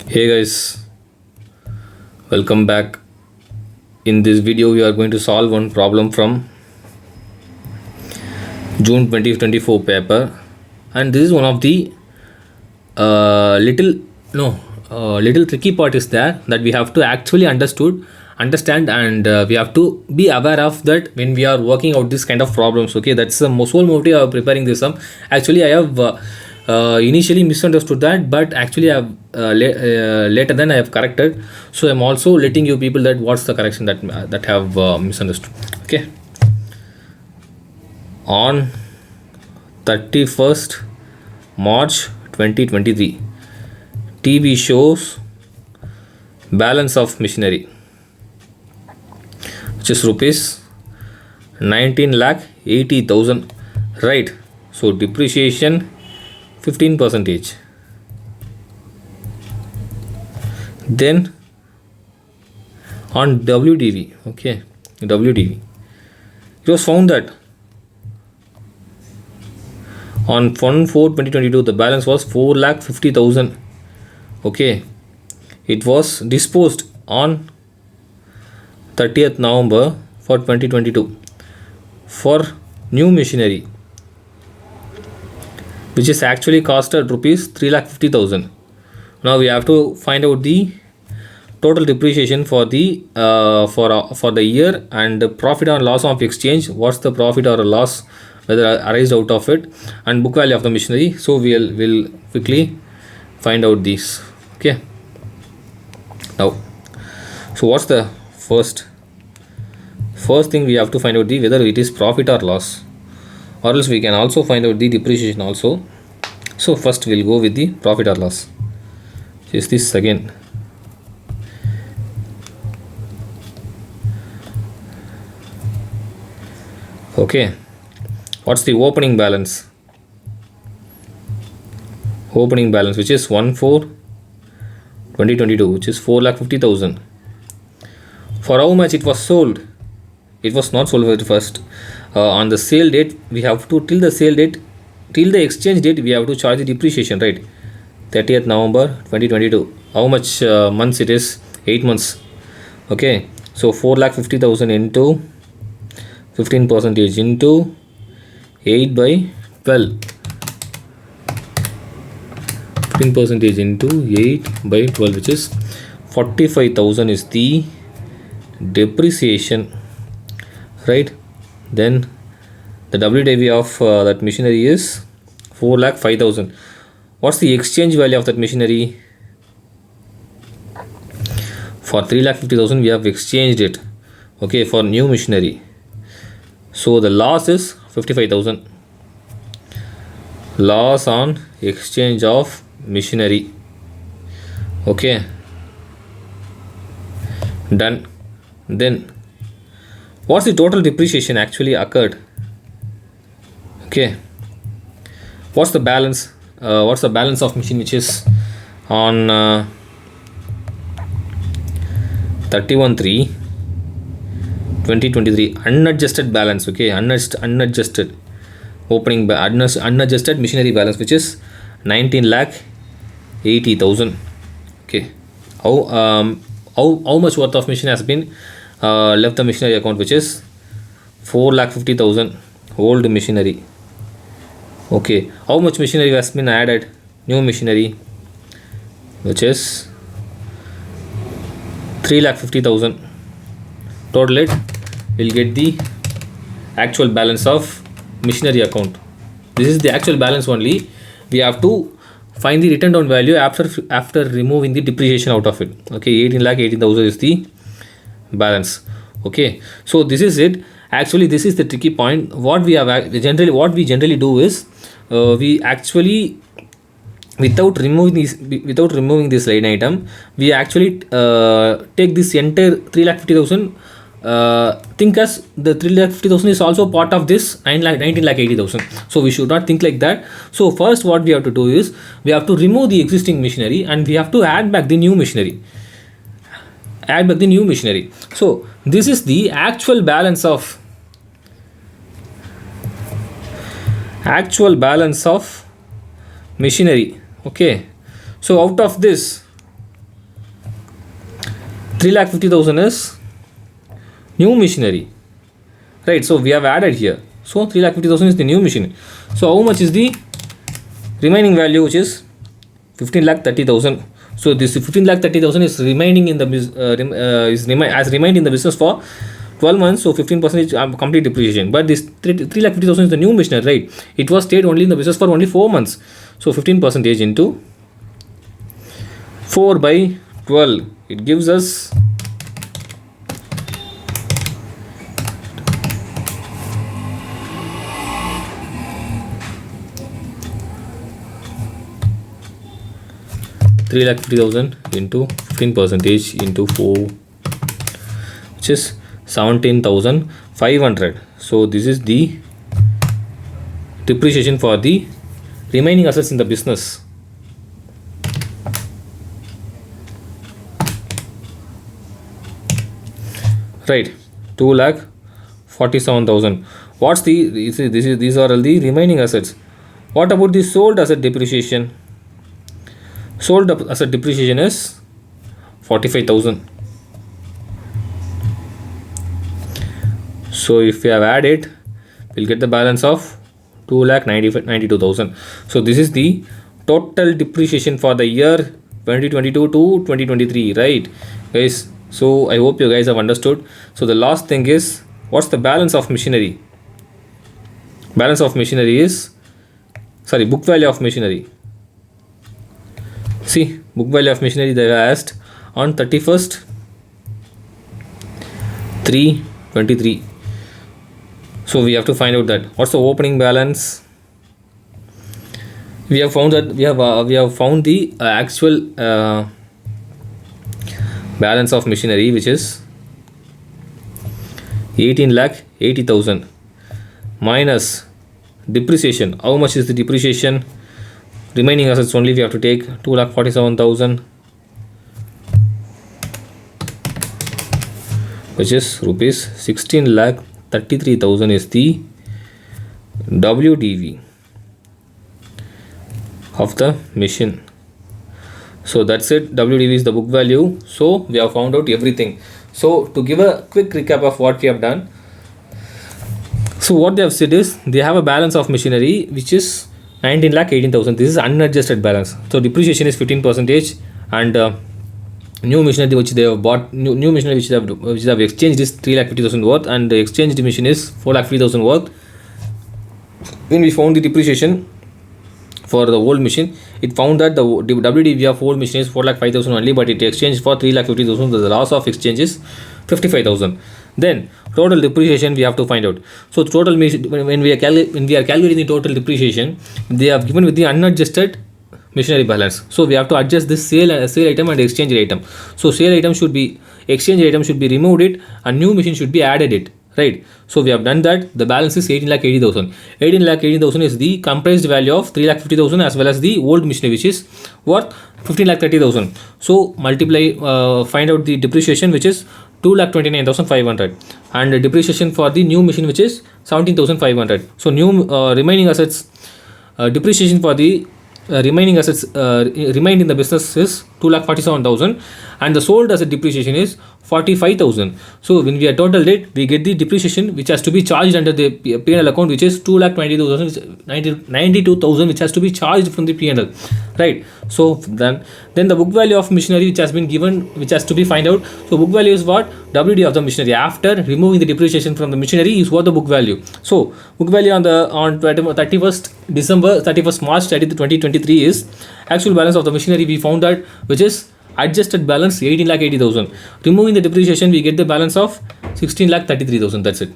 Hey guys, welcome back. In this video, we are going to solve one problem from June 2024 paper, and this is one of the little no little tricky part is there that we have to actually understand, and we have to be aware of that when we are working out this kind of problems. Okay, that's the sole motive of preparing this sum. Actually, I have initially misunderstood that, but actually I have later then I have corrected. So I'm also letting you people that what's the correction that have misunderstood. Okay, on 31st March 2023, TV shows balance of machinery, which is rupees 19 lakh 80,000, right? So depreciation 15 percentage. Then on WDV, okay, WDV, it was found that on 1/4/2022 the balance was 4,50,000. Okay, it was disposed on 30th November for 2022 for new machinery, which is actually cost at rupees 3,50,000. Now we have to find out the total depreciation for the for the year, and the profit or loss of exchange. What's the profit or loss whether arised out of it, and book value of the machinery. So we'll quickly find out these. Okay. Now, so what's the first thing we have to find out the whether it is profit or loss, or else we can also find out the depreciation also. So first we'll go with the profit or loss. Is this again? Okay, what's the opening balance? Opening balance, which is 1/4/2022, which is 4,50,000. For how much it was sold? It was not sold at first. On the sale date, we have to till the exchange date, we have to charge the depreciation, right? 30th November 2022. How much months it is? 8 months. Okay, so 4,50,000 into 15 percentage into 8/12. 15 percentage into 8/12, which is 45,000 is the depreciation, right? Then the WDV of that machinery is 4,05,000. What's the exchange value of that machinery? For 3,50,000 we have exchanged it, okay, for new machinery. So the loss is 55,000. Loss on exchange of machinery. Okay, done. Then what's the total depreciation actually occurred? Okay, what's the balance? What's the balance of machine which is on 31/3/2023 unadjusted balance? Okay, unadjusted opening unadjusted machinery balance, which is 19 lakh 80,000. Okay, how much worth of machine has been left the machinery account, which is 4,50,000 old machinery. Okay, how much machinery has been added? New machinery, which is 3,50,000. Total it will get the actual balance of machinery account. This is the actual balance only. We have to find the written down value after removing the depreciation out of it. Okay, 18,80,000 is the balance. Okay, so this is it. Actually, this is the tricky point. What we generally do is we actually without removing this line item, we actually take this entire 3,50,000. Think as the 3,50,000 is also part of this 19,80,000. So we should not think like that. So first what we have to do is we have to remove the existing machinery, and we have to add back the new machinery. So this is the actual balance of machinery. Okay, so out of this 3,50,000 is new machinery, right? So we have added here. So 3,50,000 is the new machinery. So how much is the remaining value, which is 15,30,000? So this 15,30,000 is remaining in the has remained in the business for 12 months. So 15% complete depreciation. But this 3,50,000 is the new machinery, right? It was stayed only in the business for only 4 months. So 15% into 4 by 12, it gives us 3,50,000 into 15% into 4, which is 17,500. So this is the depreciation for the remaining assets in the business. Right, 2,47,000. What's the these are all the remaining assets. What about the sold asset depreciation? Sold asset depreciation is 45,000. So if we have added, we'll get the balance of 2,92,000. So this is the total depreciation for the year 2022 to 2023, right, guys? So I hope you guys have understood. So the last thing is, what's the balance of machinery? Balance of machinery is, sorry, book value of machinery. See, book value of machinery they were asked on 31st 3/23. So we have to find out that what's the opening balance. We have found that we have found the actual balance of machinery, which is 18,80,000 minus depreciation. How much is the depreciation? Remaining assets only we have to take 2,47,000, which is rupees 16,33,000 is the WDV of the machine. So that's it. WDV is the book value. So we have found out everything. So to give a quick recap of what we have done, so what they have said is they have a balance of machinery which is 19,18,000. This is unadjusted balance. So depreciation is 15%, and new machinery which they have bought, new machinery which they have exchanged is 3,50,000 worth, and the exchanged machine is 4,50,000 worth. When we found the depreciation for the old machine, it found that the WDV of old machine is 4,05,000 only, but it exchanged for 3,50,000. The loss of exchange is 55,000. Then total depreciation we have to find out. So total when we are calculating the total depreciation, they have given with the unadjusted machinery balance. So we have to adjust this sale item and exchange item. So sale item should be, exchange item should be removed it, and new machine should be added it, right? So we have done that. The balance is 18,80,000. 18,80,000 is the comprised value of 3,50,000 as well as the old machinery, which is worth 15,30,000. So multiply, find out the depreciation, which is 2,29,500, and the depreciation for the new machine, which is 17,500. So new remaining assets depreciation for the remaining assets remained in the business is 2,47,000, and the sold asset depreciation is 45,000. So when we are totaled it, we get the depreciation which has to be charged under the P&L account, which is 2,92,000, which has to be charged from the P&L, right? So then the book value of machinery which has been given, which has to be find out. So book value is what? WD of the machinery after removing the depreciation from the machinery is what the book value. So book value on 31st March 2023 is actual balance of the machinery. We found that, which is adjusted balance 18,80,000. Removing the depreciation, we get the balance of 16,33,000. That's it.